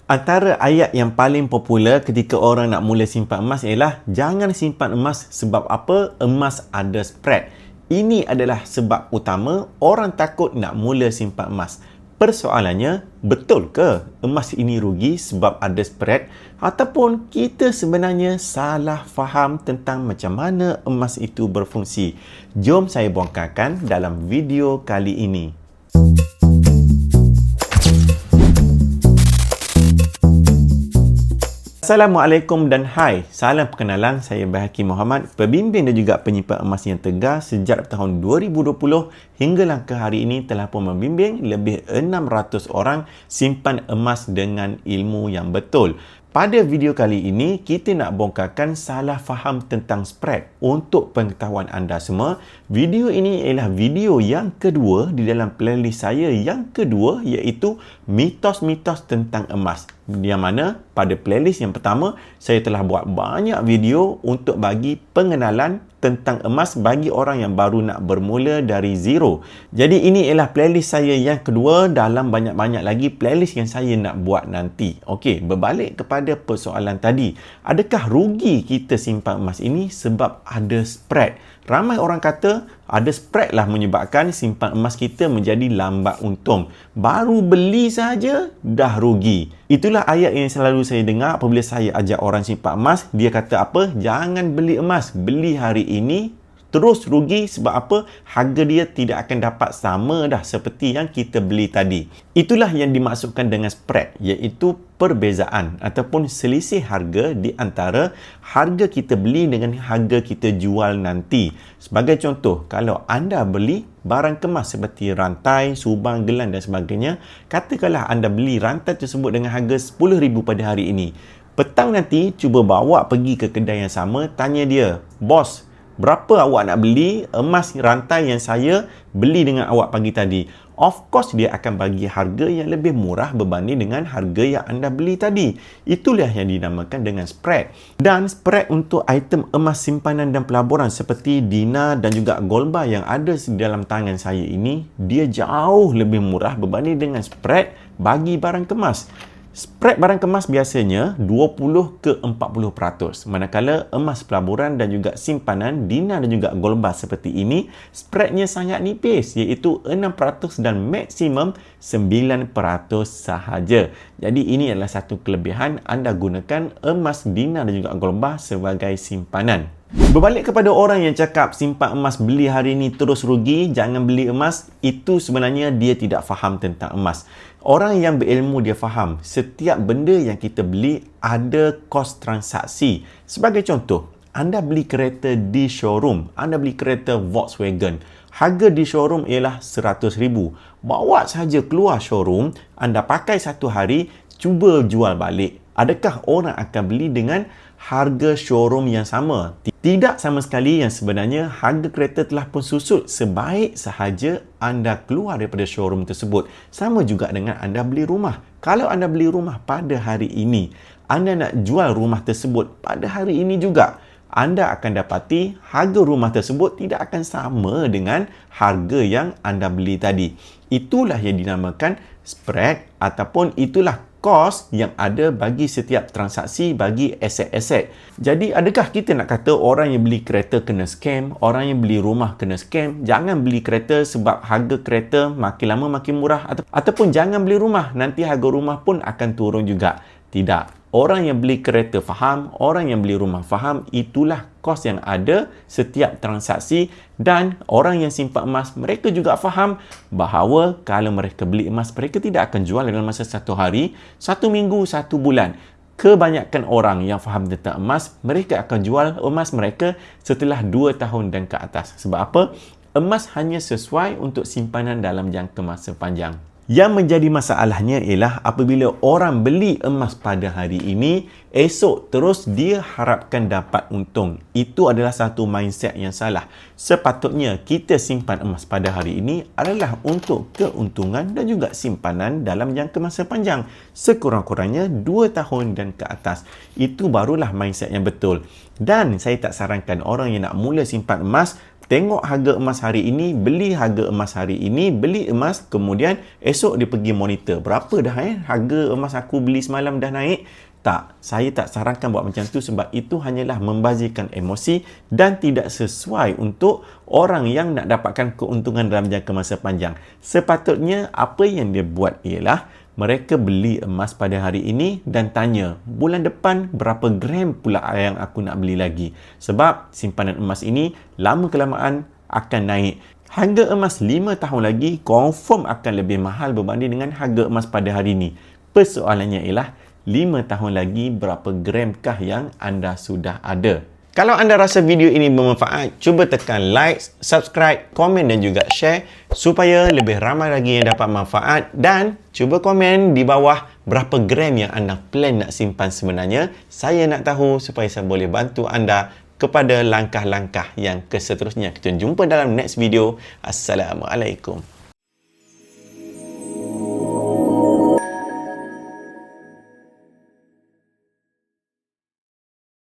Antara ayat yang paling popular ketika orang nak mula simpan emas ialah jangan simpan emas sebab apa? Emas ada spread. Ini adalah sebab utama orang takut nak mula simpan emas. Persoalannya, betul ke emas ini rugi sebab ada spread ataupun kita sebenarnya salah faham tentang macam mana emas itu berfungsi? Jom saya bongkarkan dalam video kali ini. Assalamualaikum dan hai. Salam perkenalan, saya Baihaqi Muhammad, pembimbing dan juga penyimpan emas yang tegar sejak tahun 2020 hinggalah ke hari ini telah pun membimbing lebih 600 orang simpan emas dengan ilmu yang betul. Pada video kali ini, kita nak bongkarkan salah faham tentang spread. Untuk pengetahuan anda semua, video ini ialah video yang kedua di dalam playlist saya yang kedua, iaitu mitos-mitos tentang emas. Yang mana pada playlist yang pertama, saya telah buat banyak video untuk bagi pengenalan tentang emas bagi orang yang baru nak bermula dari zero. Jadi ini ialah playlist saya yang kedua dalam banyak-banyak lagi playlist yang saya nak buat nanti. Okey, berbalik kepada persoalan tadi. Adakah rugi kita simpan emas ini sebab ada spread? Ramai orang kata ada spread lah menyebabkan simpan emas kita menjadi lambat untung. Baru beli saja dah rugi. Itulah ayat yang selalu saya dengar apabila saya ajak orang simpan emas. Dia kata apa? Jangan beli emas. Beli hari ini terus rugi sebab apa? Harga dia tidak akan dapat sama dah seperti yang kita beli tadi. Itulah yang dimaksudkan dengan spread, iaitu perbezaan ataupun selisih harga di antara harga kita beli dengan harga kita jual nanti. Sebagai contoh, kalau anda beli barang kemas seperti rantai, subang, gelang dan sebagainya, katakanlah anda beli rantai tersebut dengan harga RM10,000 pada hari ini. Petang nanti, cuba bawa pergi ke kedai yang sama, tanya dia, "Bos, berapa awak nak beli emas rantai yang saya beli dengan awak pagi tadi?" Of course, dia akan bagi harga yang lebih murah berbanding dengan harga yang anda beli tadi. Itulah yang dinamakan dengan spread. Dan spread untuk item emas simpanan dan pelaburan seperti dinar dan juga gold bar yang ada di dalam tangan saya ini, dia jauh lebih murah berbanding dengan spread bagi barang kemas. Spread barang kemas biasanya 20 ke 40%. Manakala emas pelaburan dan juga simpanan dinar dan juga gold bar seperti ini, spreadnya sangat nipis, iaitu 6% dan maksimum 9% sahaja. Jadi ini adalah satu kelebihan anda gunakan emas dinar dan juga gold bar sebagai simpanan. Berbalik kepada orang yang cakap simpan emas beli hari ini terus rugi, jangan beli emas, itu sebenarnya dia tidak faham tentang emas. Orang yang berilmu dia faham, setiap benda yang kita beli ada kos transaksi. Sebagai contoh, anda beli kereta di showroom, anda beli kereta Volkswagen. Harga di showroom ialah RM100,000. Bawa saja keluar showroom, anda pakai satu hari, cuba jual balik. Adakah orang akan beli dengan harga showroom yang sama? Tidak sama sekali. Yang sebenarnya harga kereta telah pun susut sebaik sahaja anda keluar daripada showroom tersebut. Sama juga dengan anda beli rumah. Kalau anda beli rumah pada hari ini, anda nak jual rumah tersebut pada hari ini juga, anda akan dapati harga rumah tersebut tidak akan sama dengan harga yang anda beli tadi. Itulah yang dinamakan spread ataupun itulah kos yang ada bagi setiap transaksi bagi aset-aset. Jadi adakah kita nak kata orang yang beli kereta kena scam, orang yang beli rumah kena scam? Jangan beli kereta sebab harga kereta makin lama makin murah, ataupun jangan beli rumah, nanti harga rumah pun akan turun juga. Tidak. Orang yang beli kereta faham, orang yang beli rumah faham, itulah kos yang ada setiap transaksi. Dan orang yang simpan emas, mereka juga faham bahawa kalau mereka beli emas, mereka tidak akan jual dalam masa satu hari, satu minggu, satu bulan. Kebanyakan orang yang faham tentang emas, mereka akan jual emas mereka setelah 2 tahun dan ke atas. Sebab apa? Emas hanya sesuai untuk simpanan dalam jangka masa panjang. Yang menjadi masalahnya ialah apabila orang beli emas pada hari ini, esok terus dia harapkan dapat untung. Itu adalah satu mindset yang salah. Sepatutnya kita simpan emas pada hari ini adalah untuk keuntungan dan juga simpanan dalam jangka masa panjang. Sekurang-kurangnya 2 tahun dan ke atas. Itu barulah mindset yang betul. Dan saya tak sarankan orang yang nak mula simpan emas tengok harga emas hari ini, beli harga emas hari ini, beli emas, kemudian esok dia pergi monitor. Berapa dah harga emas aku beli semalam dah naik? Tak, saya tak sarankan buat macam tu sebab itu hanyalah membazirkan emosi dan tidak sesuai untuk orang yang nak dapatkan keuntungan dalam jangka masa panjang. Sepatutnya apa yang dia buat ialah mereka beli emas pada hari ini dan tanya, bulan depan berapa gram pula yang aku nak beli lagi? Sebab simpanan emas ini lama-kelamaan akan naik. Harga emas 5 tahun lagi confirm akan lebih mahal berbanding dengan harga emas pada hari ini. Persoalannya ialah 5 tahun lagi berapa gramkah yang anda sudah ada? Kalau anda rasa video ini bermanfaat, cuba tekan like, subscribe, komen dan juga share supaya lebih ramai lagi yang dapat manfaat, dan cuba komen di bawah berapa gram yang anda plan nak simpan sebenarnya. Saya nak tahu supaya saya boleh bantu anda kepada langkah-langkah yang keseterusnya. Kita jumpa dalam next video. Assalamualaikum.